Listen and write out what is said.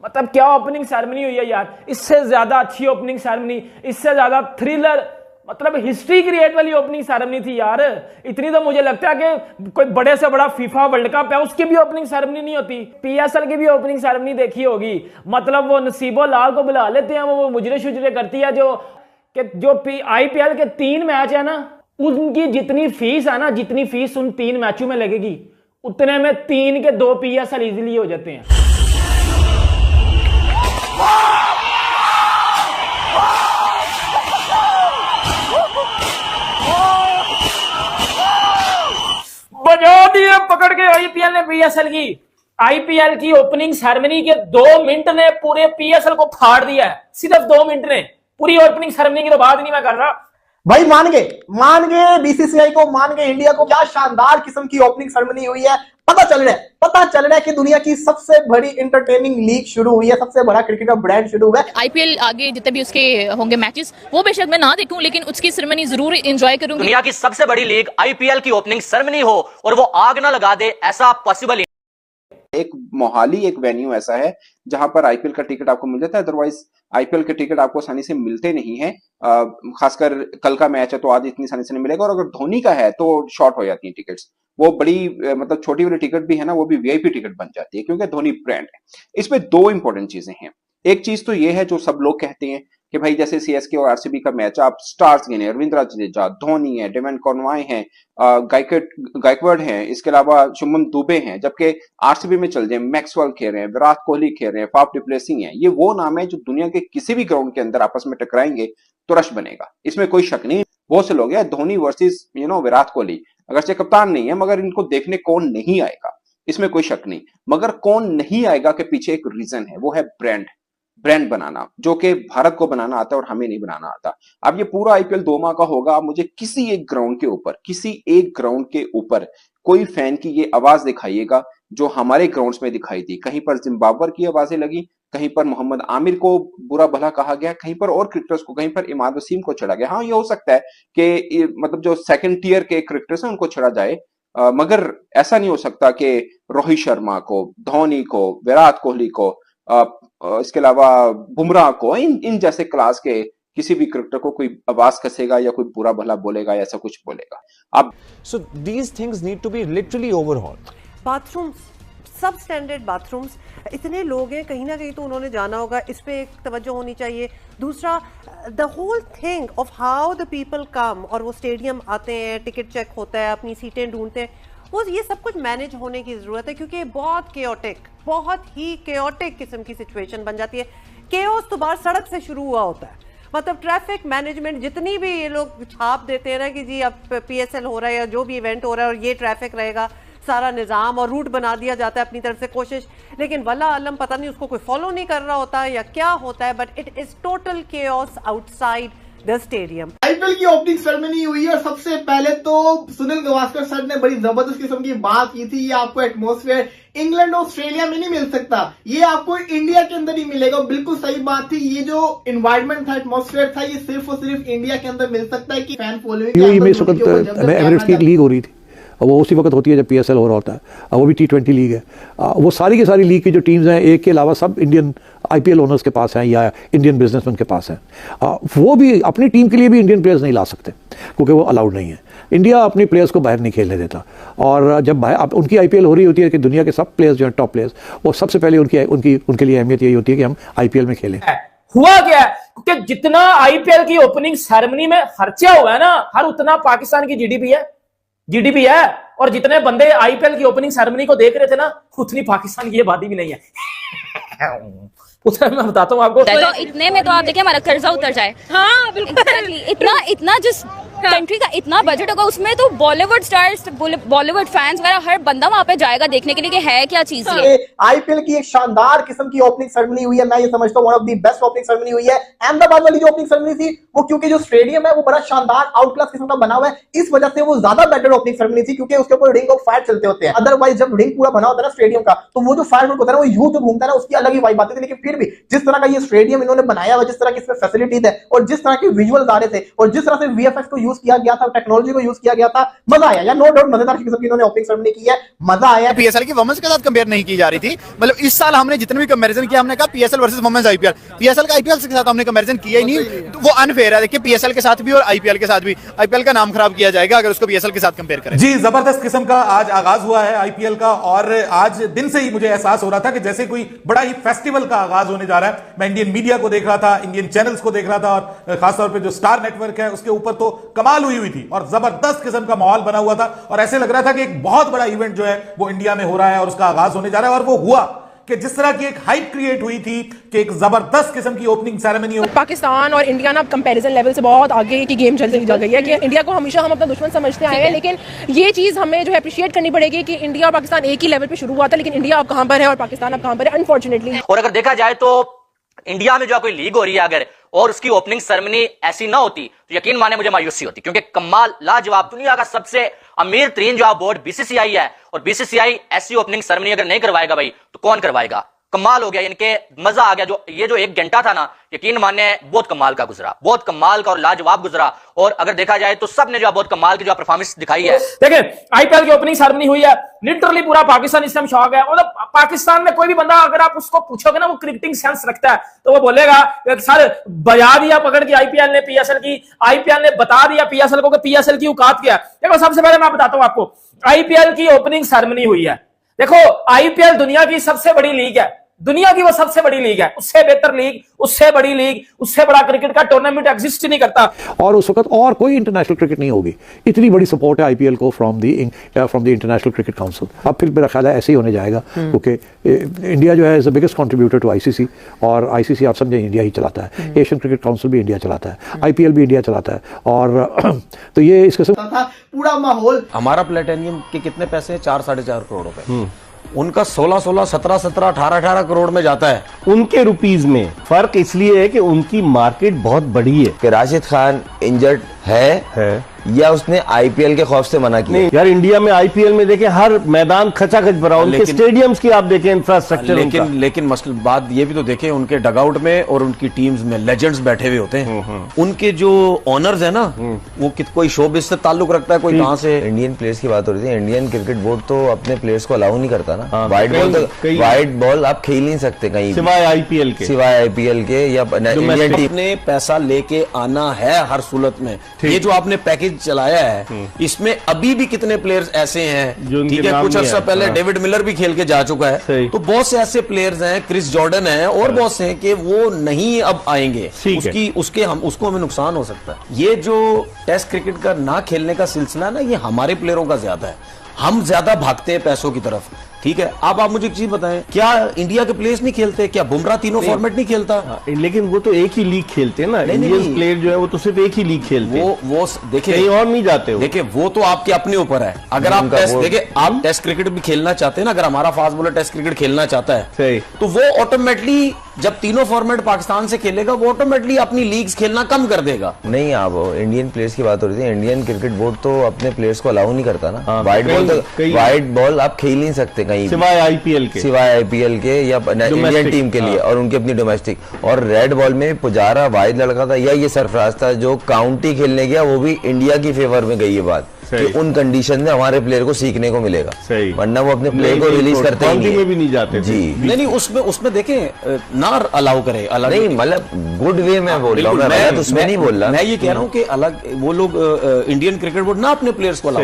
मतलब क्या opening ceremony हुई है यार, इससे ज्यादा अच्छी ओपनिंग सेरेमनी, इससे ज्यादा थ्रिलर, मतलब हिस्ट्री क्रिएट वाली ओपनिंग सेरेमनी थी यार। इतनी तो मुझे लगता है कि कोई बड़े से बड़ा फीफा वर्ल्ड कप है उसकी भी ओपनिंग सेरेमनी नहीं होती। पीएसएल की भी ओपनिंग सेरेमनी देखी होगी, मतलब वो नसीबो लाल को बुला लेते हैं, वो मुजरे शुजरे करती है जो आईपीएल के 3 मैच है ना, उनकी जितनी फीस है ना, जितनी फीस उन 3 मैचों में लगेगी, उतने में 3 के 2 पीएसएल इजीली हो जाते हैं। बजा दिए पकड़ के आईपीएल ने पीएसएल की। आईपीएल की ओपनिंग सेरेमनी के 2 मिनट ने पूरे पीएसएल को फाड़ दिया है, सिर्फ 2 मिनट ने। पूरी ओपनिंग सेरेमनी की तो बात नहीं मैं कर रहा भाई। मान गए बीसीसीआई को, मान गए इंडिया को। क्या शानदार किस्म की ओपनिंग सेरेमनी हुई है। पता चल रहा है कि दुनिया की सबसे बड़ी एंटरटेनिंग लीग शुरू हुई है, सबसे बड़ा क्रिकेट का ब्रांड शुरू हुआ है। आईपीएल आगे जितने भी उसके होंगे मैचेस, वो बेशक मैं ना देखूं, लेकिन उसकी सेरेमनी जरूर एंजॉय करूंगी। दुनिया की सबसे बड़ी लीग आईपीएल की ओपनिंग सेरेमनी हो और वो आग ना लगा दे, ऐसा पॉसिबल। एक मोहाली एक वेन्यू ऐसा है जहां पर आईपीएल का टिकट आपको मिल जाता है, अदरवाइज आईपीएल के टिकट आपको आसानी से मिलते नहीं है। खासकर कल का मैच है तो आज इतनी आसानी से नहीं मिलेगा, और अगर धोनी का है तो शॉर्ट हो जाती है टिकट्स। वो बड़ी मतलब छोटी वाली टिकट भी है ना, वो भी वीआईपी टिकट बन जाती है क्योंकि धोनी ब्रांड है। इसमें 2 इंपॉर्टेंट चीजें हैं। एक चीज तो ये है जो सब लोग कहते हैं कि भाई जैसे सीएसके और आरसीबी का मैच, आप स्टार्स गिने, रविंद्र जडेजा, धोनी है, डेवन कॉनवाय है, गायकवाड है, इसके अलावा शुभमन दुबे हैं, जबकि आरसीबी में चल जाए मैक्सवेल खेल रहे हैं, विराट कोहली खेल रहे हैं, फाफ डुप्लेसी हैं। ये वो नाम है जो दुनिया के किसी भी ग्राउंड के अंदर आपस में टकराएंगे तो रश बनेगा, इसमें कोई शक नहीं। बहुत से लोग हैं धोनी वर्सेस विराट कोहली, अगर से कप्तान नहीं है मगर इनको देखने कौन नहीं आएगा, इसमें कोई शक नहीं। मगर कौन नहीं आएगा के पीछे एक रीजन है, वो है ब्रांड बनाना, जो कि भारत को बनाना आता है और हमें नहीं बनाना आता। अब ये पूरा आईपीएल 2 माह का होगा, आप मुझे किसी एक ग्राउंड के ऊपर कोई फैन की ये आवाज दिखाइएगा जो हमारे ग्राउंड्स में दिखाई दी। कहीं पर जिम्बाब्वे की आवाजें लगी, कहीं पर मोहम्मद आमिर को बुरा भला कहा गया, कहीं पर और क्रिकेटर्स को, कहीं पर इमाद वसीम को छेड़ा गया। हाँ, ये हो सकता है कि मतलब जो 2nd टियर के क्रिकेटर्स हैं उनको छेड़ा जाए, मगर ऐसा नहीं हो सकता कि रोहित शर्मा को, धोनी को, विराट कोहली को, इसके अलावा बुमराह को, इन जैसे क्लास के किसी भी क्रिकेटर को कोई आवाज कसेगा या कोई बुरा भला बोलेगा, ऐसा कुछ बोलेगा। अब so these things need to be literally overhauled. Bathrooms, सब स्टैंडर्ड बाथरूम्स, इतने लोग हैं, कहीं ना कहीं तो उन्होंने जाना होगा, इस पे एक तवज्जो होनी चाहिए। दूसरा, the whole thing of how the people come, और वो स्टेडियम आते हैं, टिकट चेक होता है, अपनी सीटें ढूंढते हैं, वो ये सब कुछ मैनेज होने की ज़रूरत है, क्योंकि बहुत ही केओटिक किस्म की सिचुएशन बन जाती है। केओस तो बाहर सड़क से शुरू हुआ होता है, मतलब ट्रैफिक मैनेजमेंट जितनी भी ये लोग छाप देते हैं ना कि जी अब पीएसएल हो रहा है या जो भी इवेंट हो रहा है और ये ट्रैफिक रहेगा, सारा निज़ाम और रूट बना दिया जाता है अपनी तरफ से कोशिश, लेकिन वल्ला आलम पता नहीं उसको कोई फॉलो नहीं कर रहा होता है या क्या होता है, but it is total chaos outside the stadium. IPL की ओपनिंग सेरेमनी हुई है और सबसे पहले तो सुनील गावस्कर सर ने बड़ी जबरदस्त किस्म की बात की थी। ये आपको एटमॉस्फेयर इंग्लैंड और ऑस्ट्रेलिया में नहीं मिल सकता, ये आपको इंडिया के अंदर ही मिलेगा। बिल्कुल सही बात थी, ये जो एनवायरनमेंट था, एटमॉस्फेयर था, ये सिर्फ और सिर्फ इंडिया के अंदर मिल सकता है कि फैन फॉलोइंग। एमिरेट्स की लीग हो रही थी, वो उसी वक्त होती है जब पीएसएल हो रहा होता है, वो भी T20 लीग है। वो सारी की सारी लीग की जो टीम्स हैं, एक के अलावा सब इंडियन आईपीएल ओनर्स के पास हैं या इंडियन बिजनेसमैन के पास हैं। वो भी अपनी टीम के लिए भी इंडियन प्लेयर्स नहीं ला सकते क्योंकि वो अलाउड नहीं है। इंडिया अपने प्लेयर्स को बाहर नहीं खेलने देता, और जब उनकी आईपीएल हो रही होती है कि दुनिया के सब प्लेयर्स जो हैं टॉप प्लेयर्स, वो सबसे पहले उनके लिए अहमियत यही होती है कि हम आईपीएल में खेलें। हुआ क्या क्योंकि जितना आईपीएल की ओपनिंग सेरेमनी में खर्चा हुआ है ना, हर उतना पाकिस्तान की जीडीपी है, और जितने बंदे आईपीएल की ओपनिंग सेरेमनी को देख रहे थे ना, उतनी पाकिस्तान की आबादी भी नहीं है। उतना मैं बताता हूँ आपको, तो इतने में तो आप देखिए हमारा कर्जा उतर जाए। हाँ बिल्कुल, इतना जिस कंट्री का इतना बजट होगा, उसमें तो बॉलीवुड स्टार्स, बॉलीवुड फैंस वगैरह हर बंदा वहाँ पे जाएगा देखने के लिए कि है क्या चीज ये। आईपीएल की एक शानदार किस्म की ओपनिंग सेरेमनी हुई है, मैं ये समझता हूँ one of the best opening ceremony हुई है। अहमदाबाद वाली जो ओपनिंग सेरेमनी थी, वो क्योंकि जो स्टेडियम है वो बड़ा शानदार आउट क्लास किस्म का बना हुआ है, इस वजह से वो ज्यादा बेटर ओपनिंग सेरेमनी थी, क्योंकि उसके ऊपर रिंग ऑफ फायर चलते होते हैं। अदरवाइज जब रिंग पूरा बना होता है ना स्टेडियम का, तो वो जो फायर होता है वो यूं जो घूमता है ना, उसकी अलग ही वाइब आती थी। लेकिन फिर भी जिस तरह का ये स्टेडियम इन्होंने बनाया हुआ, जिस तरह की इसमें फैसिलिटीज है और जिस तरह के विजुअल्स आ रहे थे और जिस तरह से वीएफएक्स को यूज किया गया था, टेक्नोलॉजी को यूज किया गया था, मजा आया यार, नो डाउट मजेदार किस्म की इन्होंने ओपनिंग सेरेमनी की है, मजा आया। पीएसएल की वुमेन्स के साथ कंपेयर नहीं की जा रही थी, मतलब इस साल हमने जितने भी कंपैरिजन किया हमने कहा PSL versus women's IPL, PSL का आईपीएल के साथ हमने कंपैरिजन किया ही नहीं, तो वो अनफेयर है। देखिए पीएसएल के साथ भी और आईपीएल के साथ भी, आईपीएल का नाम खराब किया जाएगा अगर उसको पीएसएल के साथ कंपेयर करें। जी, जबरदस्त किस्म का आज आगाज हुआ है आईपीएल का, और आज दिन से ही मुझे एहसास हो रहा था कि जैसे कोई बड़ा ही फेस्टिवल का आगाज होने जा रहा है। मैं इंडियन मीडिया को देख रहा था, इंडियन चैनल्स को देख रहा था, और खासतौर पे जो स्टार नेटवर्क है उसके ऊपर तो कमाल हुई थी और जबरदस्त किस्म का माहौल बना हुआ था, और ऐसे लग रहा था कि एक बहुत बड़ा इवेंट जो है वो इंडिया में हो रहा है और उसका आगाज होने जा रहा है। और वो हुआ कि जिस तरह की एक हाइप क्रिएट हुई थी कि एक जबरदस्त किस्म की ओपनिंग सेरेमनी हो। पाकिस्तान और इंडिया ना कंपैरिजन लेवल से बहुत आगे की गेम चलती जा गई है कि इंडिया को हमेशा हम अपना दुश्मन समझते आए हैं, लेकिन ये चीज हमें जो है अप्रिशिएट करनी पड़ेगी कि इंडिया और पाकिस्तान एक ही लेवल पे शुरू हुआ था, लेकिन इंडिया अब कहां पर है और पाकिस्तान अब कहां पर है, अनफॉर्चुनेटली। और अगर देखा जाए तो इंडिया में जो कोई लीग हो रही है अगर, और उसकी ओपनिंग सेरेमनी ऐसी ना होती तो यकीन माने मुझे मायूसी होती, क्योंकि कमाल लाजवाब दुनिया का सबसे अमीर तरीन जो बोर्ड बीसीसीआई है, और बीसीसीआई ऐसी ओपनिंग सेरेमनी अगर नहीं करवाएगा भाई तो कौन करवाएगा। कमाल हो गया, इनके मजा आ गया। जो ये जो 1 घंटा था ना, यकीन माने बहुत कमाल का गुजरा, बहुत कमाल का और लाजवाब गुजरा। और अगर देखा जाए तो सबने जो बहुत कमाल की जो परफॉर्मेंस दिखाई है। देखिए आईपीएल की ओपनिंग सेरेमनी हुई है, लिटरली पूरा पाकिस्तान इस टाइम शॉक है। मतलब पाकिस्तान में कोई भी बंदा अगर आप उसको पूछोगे ना वो क्रिकेटिंग सेंस रखता है तो वो बोलेगा सर बजा दिया पकड़ के आईपीएल ने पीएसएल की, आईपीएल ने बता दिया पीएसएल को कि पीएसएल की औकात क्या है। देखो सबसे पहले मैं बताता हूं आपको, आईपीएल की ओपनिंग सेरेमनी हुई है। देखो आईपीएल दुनिया की सबसे बड़ी लीग है, दुनिया की वो सबसे बड़ी लीग है, उससे बेहतर लीग, उससे बड़ी लीग, उससे बड़ा क्रिकेट का टूर्नामेंट एग्जिस्ट ही नहीं करता। और उस वक्त और कोई इंटरनेशनल क्रिकेट नहीं होगी, इतनी बड़ी सपोर्ट है आईपीएल को from the international cricket council. अब फिर मेरा ख्याल है ऐसे ही होने जाएगा, क्योंकि इंडिया जो है is the biggest contributor to ICC, और आईसीसी आप समझे इंडिया ही चलाता है, एशियन क्रिकेट काउंसिल भी इंडिया चलाता है, आईपीएल भी इंडिया चलाता है। और तो ये इस किस्म था पूरा माहौल। हमारा प्लेटिनियम के कितने पैसे हैं? 4-4.5 करोड़ रुपए। उनका 16-16, 17-17, 18-18 करोड़ में जाता है। उनके रुपीस में फर्क इसलिए है कि उनकी मार्केट बहुत बड़ी है। कि राशिद खान इंजर्ड है या उसने आईपीएल के खौफ से मना किया? नहीं यार, इंडिया में आईपीएल में देखें हर मैदान खचाखच भरा, उनके स्टेडियम्स की आप देखें इंफ्रास्ट्रक्चर। लेकिन मसल बात ये भी तो देखें, उनके डगआउट में और उनकी टीम्स में लेजेंड्स बैठे हुए होते हैं। उनके जो ऑनर्स है ना, वो कोई शोबिस से ताल्लुक रखता है, कोई कहां से। इंडियन प्लेयर्स की बात हो रही थी, इंडियन क्रिकेट बोर्ड तो अपने प्लेयर्स को अलाउ नहीं करता ना। वाइट बॉल आप खेल नहीं सकते कहीं, सिवाय आईपीएल के या इंडियन टीम ने पैसा लेके आना है हर सूरत में। ये जो आपने पैकेज चलाया है, इसमें अभी भी कितने प्लेयर्स ऐसे हैं, ठीक है, कुछ अर्सा पहले डेविड मिलर भी खेल के जा चुका है, तो बहुत से ऐसे प्लेयर्स हैं, क्रिस जॉर्डन है और बहुत से हैं कि वो नहीं अब आएंगे, उसको हमें नुकसान हो सकता है। ये जो टेस्ट क्रिकेट का ना खेलने का सिलसिला है ना, ये हमारे प्लेयरों का ज्यादा है, हम ज्यादा भागते हैं पैसों की तरफ, ठीक है। अब आप मुझे एक चीज बताएं, क्या इंडिया के प्लेयर्स नहीं खेलते? क्या बुमराह तीनों फॉर्मेट नहीं खेलता? लेकिन वो तो एक ही लीग खेलते हैं ना, इंडियन प्लेयर जो है वो तो सिर्फ एक ही लीग खेलते हैं, वो देखिए कहीं और नहीं जाते। देखिए वो तो आपके अपने ऊपर है। अगर आप आप टेस्ट क्रिकेट भी खेलना चाहते हैं ना, अगर हमारा फास्ट बॉलर टेस्ट क्रिकेट खेलना चाहता है तो वो ऑटोमेटिकली जब तीनों फॉर्मेट पाकिस्तान से खेलेगा, वो ऑटोमेटिकली अपनी लीग्स खेलना कम कर देगा। नहीं, आप इंडियन प्लेयर्स की बात हो रही थी, इंडियन क्रिकेट बोर्ड तो अपने प्लेयर्स को अलाउ नहीं करता ना। वाइट बॉल आप खेल नहीं सकते कहीं, सिवाय आईपीएल के या इंडियन टीम के लिए और उनकी अपनी डोमेस्टिक। और रेड बॉल में पुजारा वाहिद लड़का था या ये सरफराज था जो काउंटी खेलने गया, वो भी इंडिया की फेवर में गई। ये बात कि उन कंडीशन में हमारे प्लेयर को सीखने को मिलेगा, वरना वो अपने प्लेयर को रिलीज करते में भी नहीं जाते जी। नहीं, उसमें देखें ना अलाउ करे, अलग नहीं, मतलब गुड वे में बोल रहा हूँ, मैं उसमें नहीं बोल रहा। मैं ये कह रहा हूँ कि अलग वो लोग इंडियन क्रिकेट बोर्ड ना अपने प्लेयर्स को अलाउ